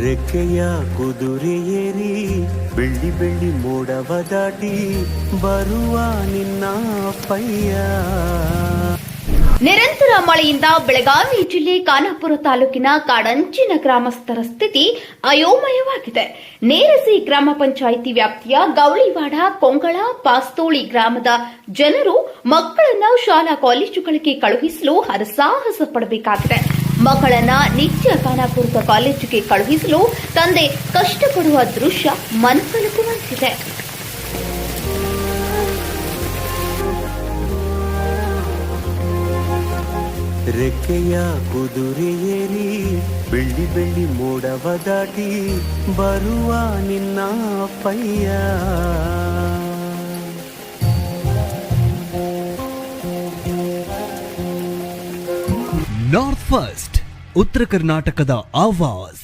ರೆಕ್ಕೆಯ ಕುದುರೆ ಏರಿ ಬೆಳ್ಳಿ ಬೆಳ್ಳಿ ಮೋಡವ ದಾಟಿ ಬರುವ ನಿನ್ನ ಪಯ್ಯ. ನಿರಂತರ ಮಳೆಯಿಂದ ಬೆಳಗಾವಿ ಜಿಲ್ಲೆ ಖಾನಾಪುರ ತಾಲೂಕಿನ ಕಾಡಂಚಿನ ಗ್ರಾಮಸ್ಥರ ಸ್ಥಿತಿ ಅಯೋಮಯವಾಗಿದೆ. ನೇರಸಿ ಗ್ರಾಮ ಪಂಚಾಯಿತಿ ವ್ಯಾಪ್ತಿಯ ಗೌಳಿವಾಡ, ಕೊಂಗಳ, ಪಾಸ್ತೋಳಿ ಗ್ರಾಮದ ಜನರು ಮಕ್ಕಳನ್ನ ಶಾಲಾ ಕಾಲೇಜುಗಳಿಗೆ ಕಳುಹಿಸಲು ಹರಸಾಹಸ ಪಡಬೇಕಾಗಿದೆ. ಮಕ್ಕಳನ್ನ ನಿತ್ಯ ಖಾನಾಪುರದ ಕಾಲೇಜಿಗೆ ಕಳುಹಿಸಲು ತಂದೆ ಕಷ್ಟಪಡುವ ದೃಶ್ಯ ಮನಕಲಕುವಂತಿದೆ. ರೆಕ್ಕೆಯ ಕುದುರೆ ಏರಿ ಬೆಳ್ಳಿ ಬೆಳ್ಳಿ ಮೋಡವ ದಾಟಿ ಬರುವ ನಿನ್ನ ಪಯ್ಯ. ನಾರ್ತ್ ಫಸ್ಟ್ ಉತ್ತರ ಕರ್ನಾಟಕದ ಆವಾಜ್.